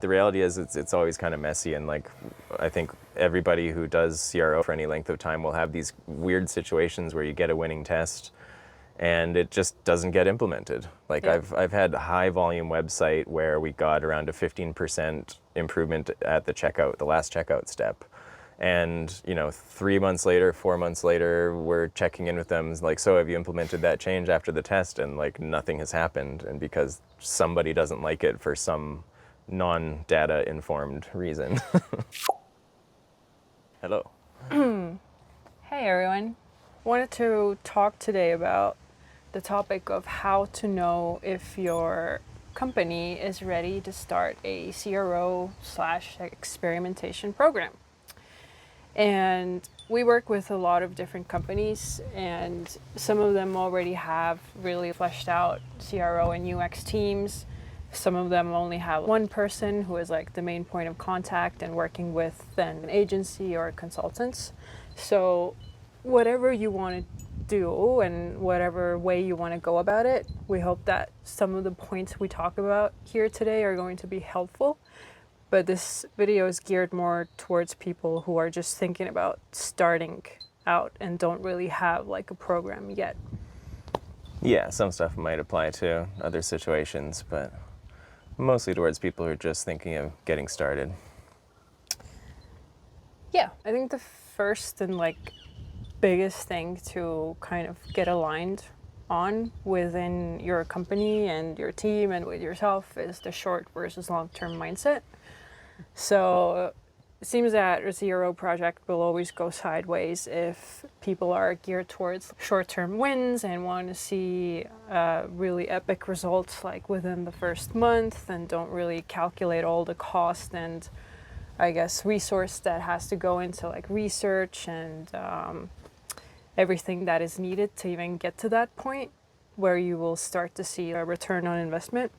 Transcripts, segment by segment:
The reality is it's always kind of messy, and like I think everybody who does CRO for any length of time will have these weird situations where you get a winning test and it just doesn't get implemented. Like Yeah. I've had a high volume website where we got around a 15% improvement at the last checkout step. And, 3 months later, 4 months later, we're checking in with them like, so have you implemented that change after the test? And like nothing has happened. And because somebody doesn't like it for some non-data informed reason. Hello. Hey everyone. Wanted to talk today about the topic of how to know if your company is ready to start a CRO/experimentation program. And we work with a lot of different companies, and some of them already have really fleshed out CRO and UX teams. Some of them only have one person who is like the main point of contact and working with then an agency or consultants. So whatever you want to do and whatever way you want to go about it, we hope that some of the points we talk about here today are going to be helpful. But this video is geared more towards people who are just thinking about starting out and don't really have like a program yet. Yeah, some stuff might apply to other situations, but mostly towards people who are just thinking of getting started. Yeah, I think the first and like biggest thing to kind of get aligned on within your company and your team and with yourself is the short versus long-term mindset. So it seems that a CRO project will always go sideways if people are geared towards short-term wins and want to see really epic results like within the first month and don't really calculate all the cost and I guess resource that has to go into like research and everything that is needed to even get to that point where you will start to see a return on investment.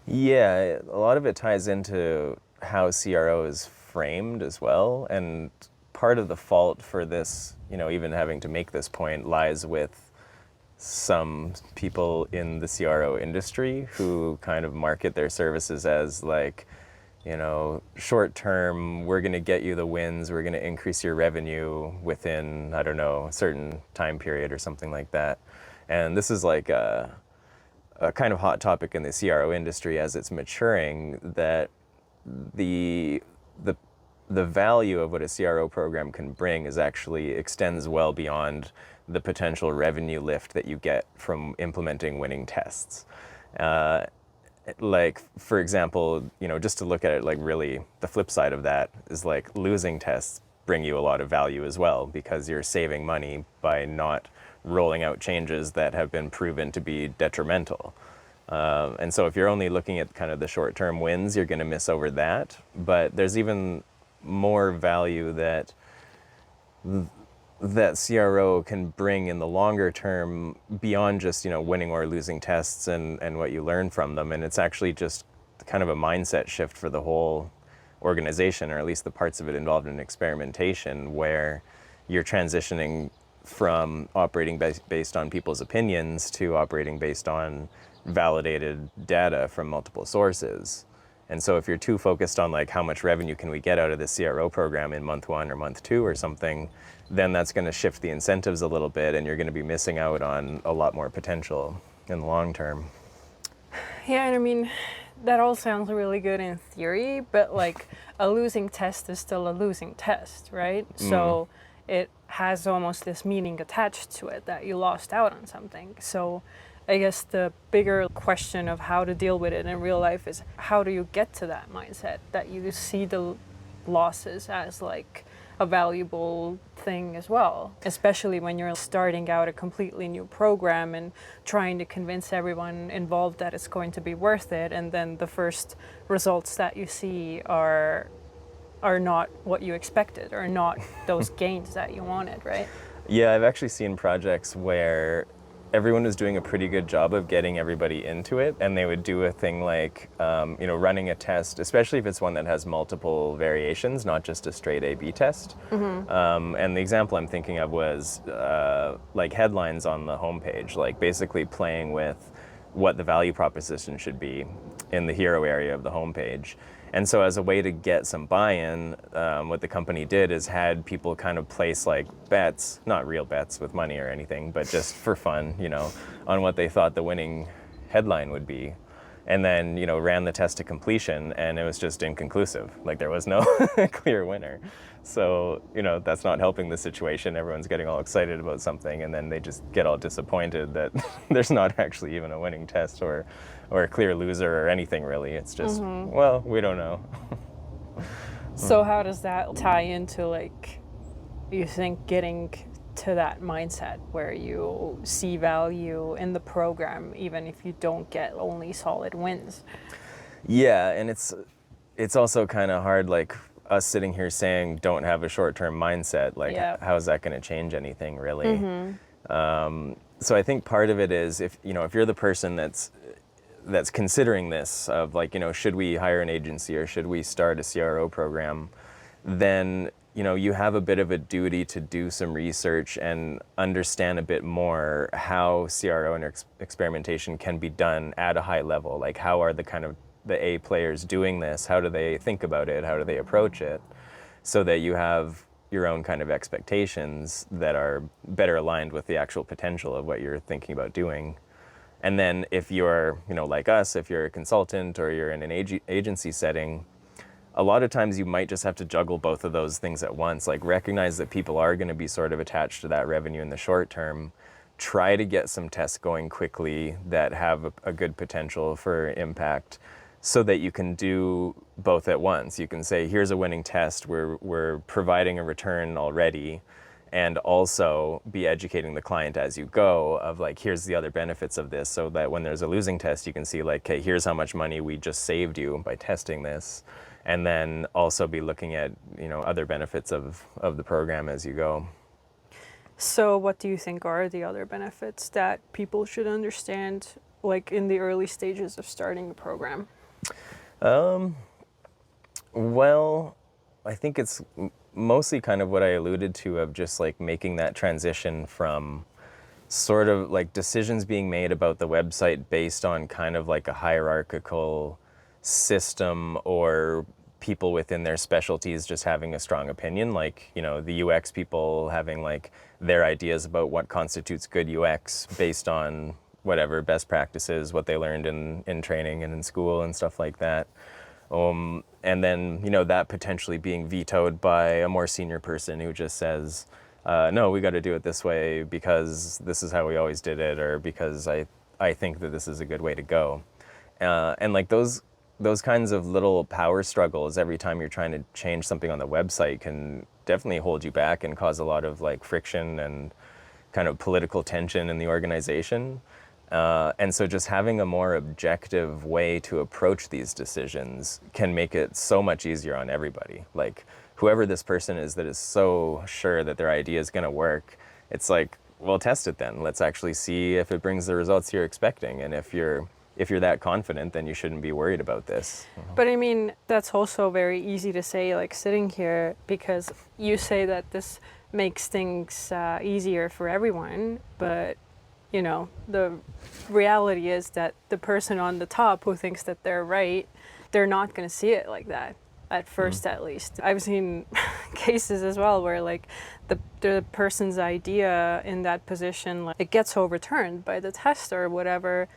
Yeah, a lot of it ties into how CRO is framed as well. And part of the fault for this, even having to make this point, lies with some people in the CRO industry who kind of market their services as like, short term, we're going to get you the wins, we're going to increase your revenue within, I don't know, a certain time period or something like that. And this is like a kind of hot topic in the CRO industry as it's maturing, that the value of what a CRO program can bring is actually extends well beyond the potential revenue lift that you get from implementing winning tests. Like, for example, just to look at it like really the flip side of that is like losing tests bring you a lot of value as well because you're saving money by not rolling out changes that have been proven to be detrimental. And so if you're only looking at kind of the short-term wins, you're going to miss over that. But there's even more value that CRO can bring in the longer term beyond just, winning or losing tests and what you learn from them. And it's actually just kind of a mindset shift for the whole organization, or at least the parts of it involved in experimentation, where you're transitioning from operating based on people's opinions to operating based on validated data from multiple sources. And so if you're too focused on like how much revenue can we get out of this CRO program in month 1 or month 2 or something, then that's going to shift the incentives a little bit and you're going to be missing out on a lot more potential in the long term. Yeah, and I mean, that all sounds really good in theory, but like a losing test is still a losing test, right? So it has almost this meaning attached to it that you lost out on something. So I guess the bigger question of how to deal with it in real life is how do you get to that mindset that you see the losses as like a valuable thing as well, especially when you're starting out a completely new program and trying to convince everyone involved that it's going to be worth it, and then the first results that you see are not what you expected or not those gains that you wanted, right? Yeah, I've actually seen projects where everyone was doing a pretty good job of getting everybody into it, and they would do a thing like, running a test, especially if it's one that has multiple variations, not just a straight A/B test. And the example I'm thinking of was like headlines on the homepage, like basically playing with what the value proposition should be in the hero area of the homepage. And so as a way to get some buy-in, what the company did is had people kind of place like bets, not real bets with money or anything, but just for fun, on what they thought the winning headline would be. And then, ran the test to completion, and it was just inconclusive. Like, there was no clear winner. So, that's not helping the situation. Everyone's getting all excited about something, and then they just get all disappointed that there's not actually even a winning test or a clear loser or anything, really. It's just, well, we don't know. So how does that tie into, like, you think getting to that mindset where you see value in the program even if you don't get only solid wins? Yeah, and it's also kind of hard, like us sitting here saying don't have a short-term mindset. Like, how is that going to change anything, really? So I think part of it is if you're the person that's considering this of like, should we hire an agency or should we start a CRO program, then you have a bit of a duty to do some research and understand a bit more how CRO and experimentation can be done at a high level. Like, how are the A players doing this? How do they think about it? How do they approach it? So that you have your own kind of expectations that are better aligned with the actual potential of what you're thinking about doing. And then if you're, like us, if you're a consultant or you're in an agency setting, a lot of times you might just have to juggle both of those things at once. Like, recognize that people are going to be sort of attached to that revenue in the short term. Try to get some tests going quickly that have a good potential for impact so that you can do both at once. You can say, here's a winning test, we're providing a return already, and also be educating the client as you go of like, here's the other benefits of this, so that when there's a losing test, you can see like, okay, here's how much money we just saved you by testing this. And then also be looking at, other benefits of the program as you go. So what do you think are the other benefits that people should understand, like in the early stages of starting the program? Well, I think it's mostly kind of what I alluded to of just like making that transition from sort of like decisions being made about the website based on kind of like a hierarchical system or people within their specialties just having a strong opinion, like, the UX people having like their ideas about what constitutes good UX based on whatever best practices, what they learned in training and in school and stuff like that. And then, that potentially being vetoed by a more senior person who just says, no, we got to do it this way because this is how we always did it, or because I think that this is a good way to go. And like those kinds of little power struggles every time you're trying to change something on the website can definitely hold you back and cause a lot of like friction and kind of political tension in the organization. And so just having a more objective way to approach these decisions can make it so much easier on everybody. Like, whoever this person is that is so sure that their idea is going to work, it's like, well, test it then. Let's actually see if it brings the results you're expecting. And if you're that confident, then you shouldn't be worried about this. But I mean, that's also very easy to say, like sitting here, because you say that this makes things easier for everyone. But, the reality is that the person on the top who thinks that they're right, they're not going to see it like that at first, at least. I've seen cases as well where like the person's idea in that position, like, it gets overturned by the tester or whatever,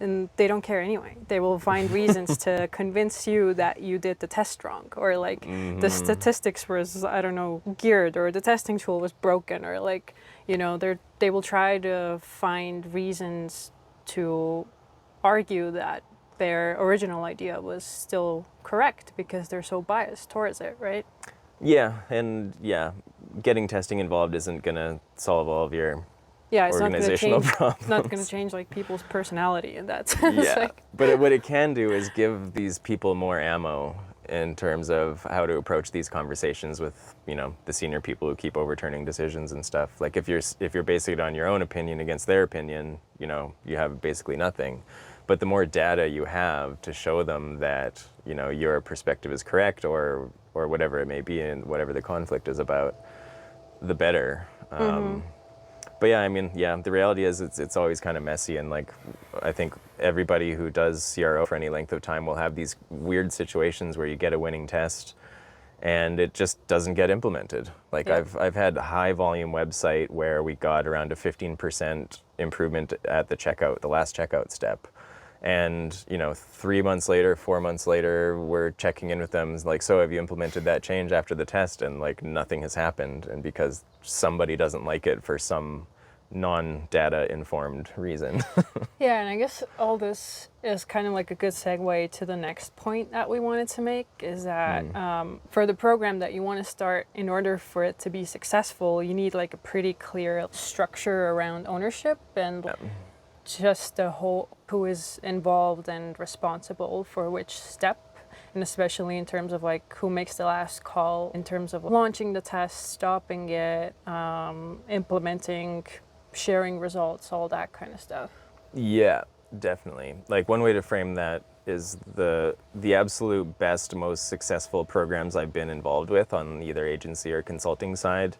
and they don't care anyway. They will find reasons to convince you that you did the test wrong, or like the statistics was, I don't know, geared, or the testing tool was broken, or like, they will try to find reasons to argue that their original idea was still correct because they're so biased towards it, right? Yeah, and getting testing involved isn't going to solve all of your organizational problems. It's not going to change like people's personality in that sense. Yeah, but what it can do is give these people more ammo in terms of how to approach these conversations with, the senior people who keep overturning decisions and stuff. Like, if you're basing it on your own opinion against their opinion, you have basically nothing. But the more data you have to show them that, your perspective is correct, or whatever it may be, and whatever the conflict is about, the better. But yeah, I mean, yeah, the reality is it's always kind of messy, and like I think everybody who does CRO for any length of time will have these weird situations where you get a winning test and it just doesn't get implemented. Like Yeah. I've had high volume website where we got around a 15% improvement at the last checkout step. And, 3 months later, 4 months later, we're checking in with them like, so have you implemented that change after the test? And like nothing has happened. And because somebody doesn't like it for some non-data informed reason. Yeah, and I guess all this is kind of like a good segue to the next point that we wanted to make is that for the program that you want to start, in order for it to be successful, you need like a pretty clear structure around ownership and just the whole who is involved and responsible for which step. And especially in terms of like who makes the last call in terms of launching the test, stopping it, implementing, sharing results, all that kind of stuff. Yeah, definitely. Like one way to frame that is the absolute best, most successful programs I've been involved with on either agency or consulting side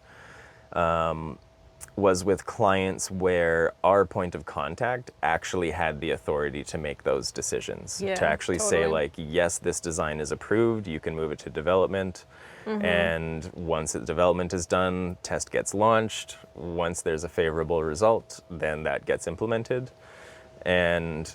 was with clients where our point of contact actually had the authority to make those decisions. Yeah, to actually say totally. like, yes, this design is approved, you can move it to development. And once the development is done, test gets launched. Once there's a favorable result, then that gets implemented. And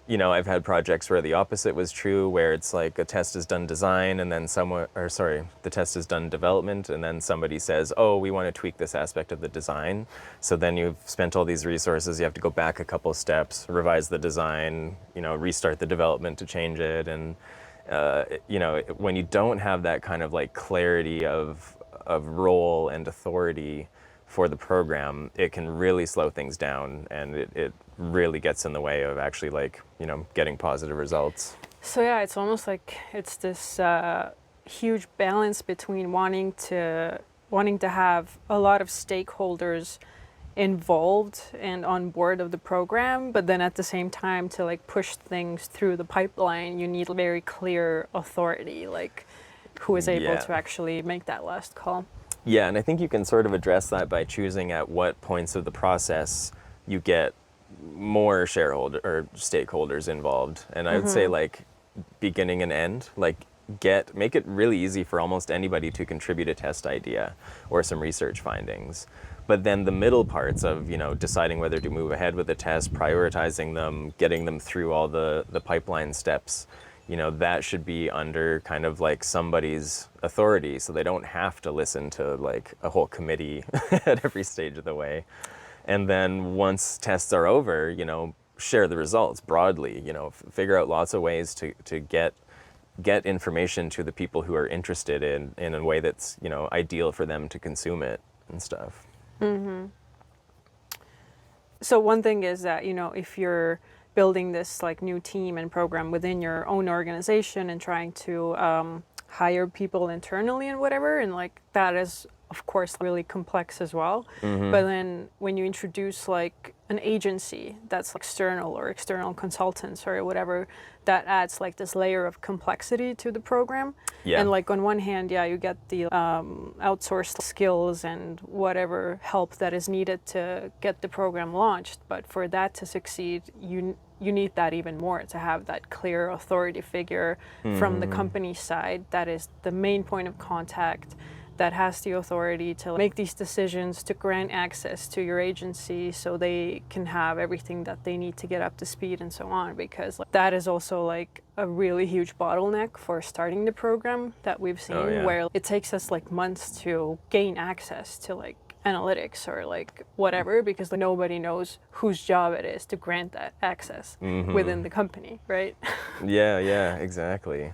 I've had projects where the opposite was true, where it's like a test is done design and then the test is done development and then somebody says, oh, we want to tweak this aspect of the design. So then you've spent all these resources, you have to go back a couple steps, revise the design, restart the development to change it. And, when you don't have that kind of like clarity of role and authority for the program, it can really slow things down, and it really gets in the way of actually like, getting positive results. So yeah, it's almost like it's this huge balance between wanting to have a lot of stakeholders involved and on board of the program, but then at the same time to like push things through the pipeline, you need very clear authority, like who is able Yeah. to actually make that last call. Yeah, and I think you can sort of address that by choosing at what points of the process you get more shareholder or stakeholders involved. And I would say like beginning and end, like make it really easy for almost anybody to contribute a test idea or some research findings. But then the middle parts of, deciding whether to move ahead with a test, prioritizing them, getting them through all the pipeline steps, that should be under kind of like somebody's authority, so they don't have to listen to like a whole committee at every stage of the way. And then once tests are over, share the results broadly, figure out lots of ways to get information to the people who are interested in a way that's, ideal for them to consume it and stuff. So one thing is that, if you're building this like new team and program within your own organization and trying to hire people internally and whatever, and like that is of course really complex as well. But then when you introduce like an agency that's external or external consultants or whatever, that adds like this layer of complexity to the program. Yeah. And like on one hand, yeah, you get the outsourced skills and whatever help that is needed to get the program launched. But for that to succeed, you need that even more, to have that clear authority figure from the company side that is the main point of contact, that has the authority to make these decisions, to grant access to your agency so they can have everything that they need to get up to speed and so on. Because that is also like a really huge bottleneck for starting the program that we've seen, where it takes us like months to gain access to like analytics or like whatever, because nobody knows whose job it is to grant that access within the company, right? Yeah, exactly.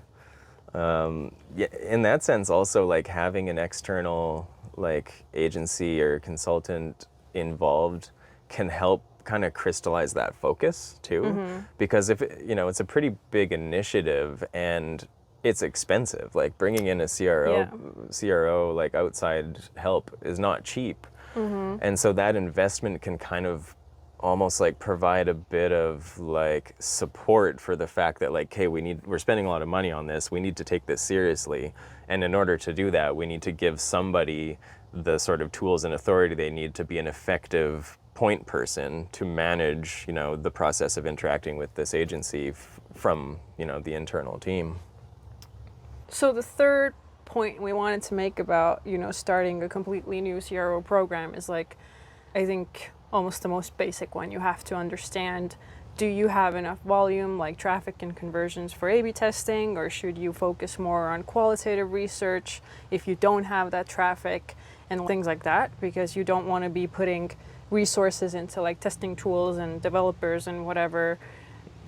Yeah, in that sense, also like having an external like agency or consultant involved can help kind of crystallize that focus too, because if it's a pretty big initiative and it's expensive. Like bringing in a CRO like outside help is not cheap, and so that investment can kind of almost like provide a bit of like support for the fact that like, hey, we're spending a lot of money on this, we need to take this seriously, and in order to do that we need to give somebody the sort of tools and authority they need to be an effective point person to manage, the process of interacting with this agency from, the internal team. So the third point we wanted to make about, starting a completely new CRO program is like, I think almost the most basic one. You have to understand, do you have enough volume, like traffic and conversions for A/B testing, or should you focus more on qualitative research if you don't have that traffic and things like that, because you don't want to be putting resources into like testing tools and developers and whatever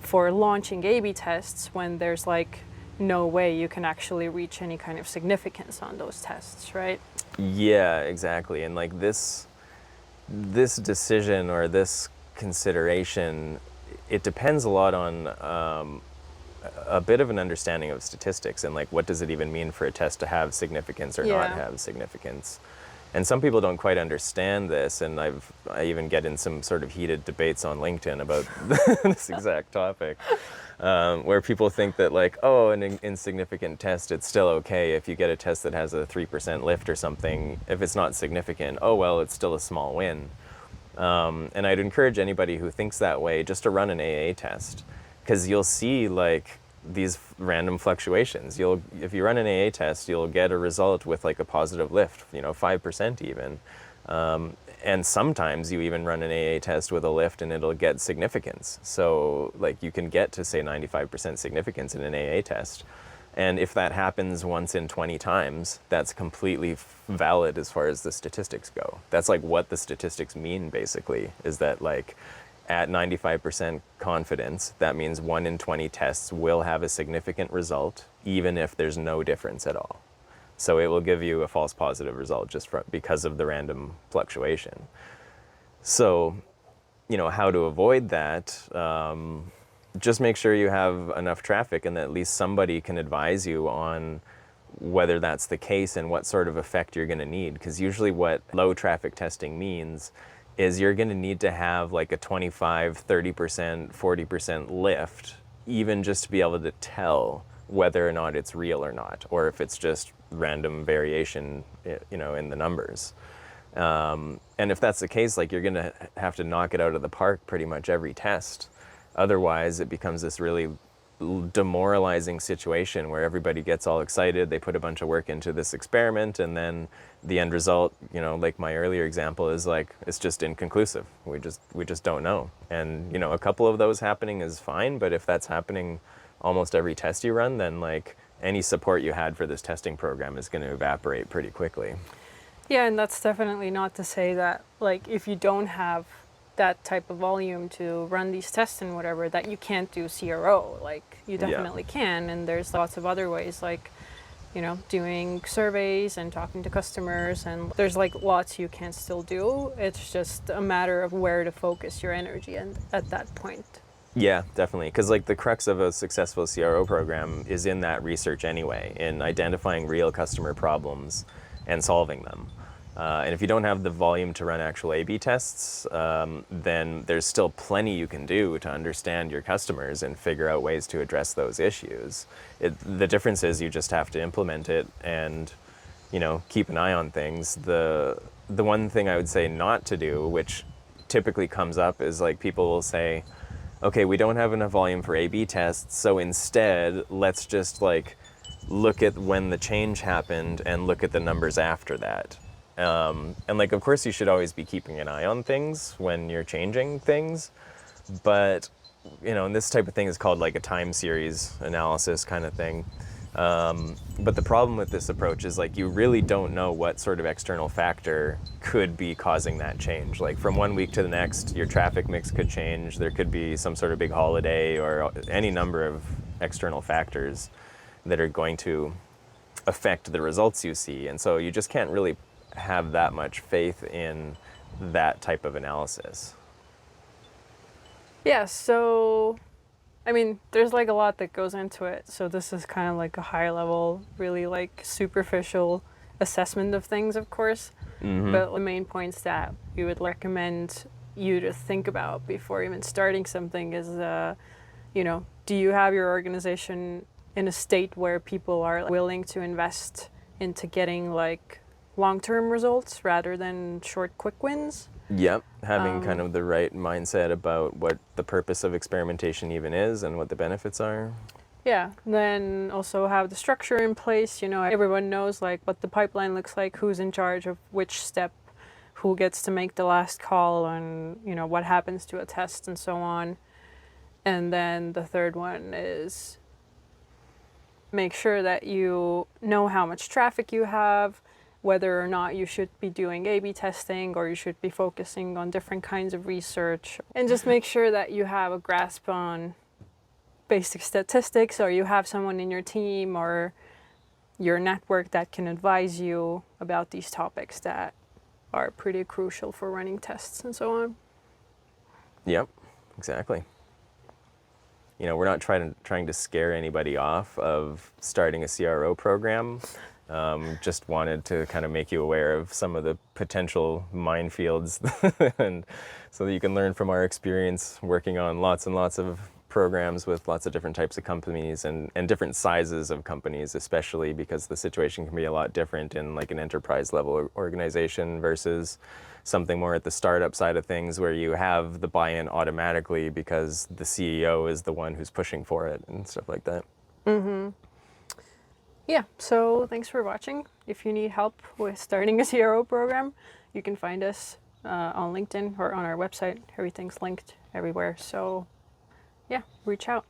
for launching A/B tests when there's like no way you can actually reach any kind of significance on those tests, right? Yeah, exactly. And like this decision or this consideration, it depends a lot on a bit of an understanding of statistics and like what does it even mean for a test to have significance or not have significance. And some people don't quite understand this, and I even get in some sort of heated debates on LinkedIn about this exact topic, where people think that like, oh, an insignificant test, it's still okay if you get a test that has a 3% lift or something. If it's not significant, oh well, it's still a small win. And I'd encourage anybody who thinks that way just to run an AA test, because you'll see like these random fluctuations. If you run an AA test, you'll get a result with like a positive lift, 5% even. And sometimes you even run an AA test with a lift and it'll get significance. So like you can get to say 95% significance in an AA test. And if that happens once in 20 times, that's completely valid as far as the statistics go. That's like what the statistics mean basically, is that like at 95% confidence, that means 1 in 20 tests will have a significant result, even if there's no difference at all. So it will give you a false positive result just because of the random fluctuation. So, how to avoid that, just make sure you have enough traffic and that at least somebody can advise you on whether that's the case and what sort of effect you're going to need. Because usually what low traffic testing means is you're going to need to have like a 25, 30%, 40% lift, even just to be able to tell whether or not it's real or not, or if it's just random variation, in the numbers. And if that's the case, like you're going to have to knock it out of the park pretty much every test. Otherwise, it becomes this really demoralizing situation where everybody gets all excited, they put a bunch of work into this experiment, and then the end result, like my earlier example, is like it's just inconclusive. We just don't know. And a couple of those happening is fine, but if that's happening almost every test you run, then like any support you had for this testing program is going to evaporate pretty quickly. Yeah, and that's definitely not to say that like if you don't have that type of volume to run these tests and whatever, that you can't do CRO. Like you definitely can, and there's lots of other ways, like doing surveys and talking to customers, and there's like lots you can still do. It's just a matter of where to focus your energy and at that point. Yeah, definitely, because like the crux of a successful CRO program is in that research anyway, in identifying real customer problems and solving them. And if you don't have the volume to run actual A/B tests, then there's still plenty you can do to understand your customers and figure out ways to address those issues. The difference is you just have to implement it and, keep an eye on things. The one thing I would say not to do, which typically comes up, is like people will say, okay, we don't have enough volume for A/B tests, so instead let's just like look at when the change happened and look at the numbers after that. And like, of course, you should always be keeping an eye on things when you're changing things, but and this type of thing is called like a time series analysis kind of thing. But the problem with this approach is like you really don't know what sort of external factor could be causing that change. Like from one week to the next, your traffic mix could change. There could be some sort of big holiday or any number of external factors that are going to affect the results you see. And so you just can't really have that much faith in that type of analysis. Yeah, so I mean, there's like a lot that goes into it. So this is kind of like a high level, really like superficial assessment of things, of course. Mm-hmm. But the main points that we would recommend you to think about before even starting something is, do you have your organization in a state where people are willing to invest into getting like long-term results rather than short, quick wins. Yep, having kind of the right mindset about what the purpose of experimentation even is and what the benefits are. Yeah, then also have the structure in place. You know, everyone knows like what the pipeline looks like, who's in charge of which step, who gets to make the last call on, you know, what happens to a test and so on. And then the third one is make sure that you know how much traffic you have, whether or not you should be doing A/B testing or you should be focusing on different kinds of research. And just make sure that you have a grasp on basic statistics, or you have someone in your team or your network that can advise you about these topics that are pretty crucial for running tests and so on. Yep, exactly. You know, we're not trying to scare anybody off of starting a CRO program. Just wanted to kind of make you aware of some of the potential minefields, and so that you can learn from our experience working on lots and lots of programs with lots of different types of companies and different sizes of companies, especially because the situation can be a lot different in like an enterprise level organization versus something more at the startup side of things where you have the buy-in automatically because the CEO is the one who's pushing for it and stuff like that. Yeah, so thanks for watching. If you need help with starting a CRO program, you can find us on LinkedIn or on our website. Everything's linked everywhere. So yeah, reach out.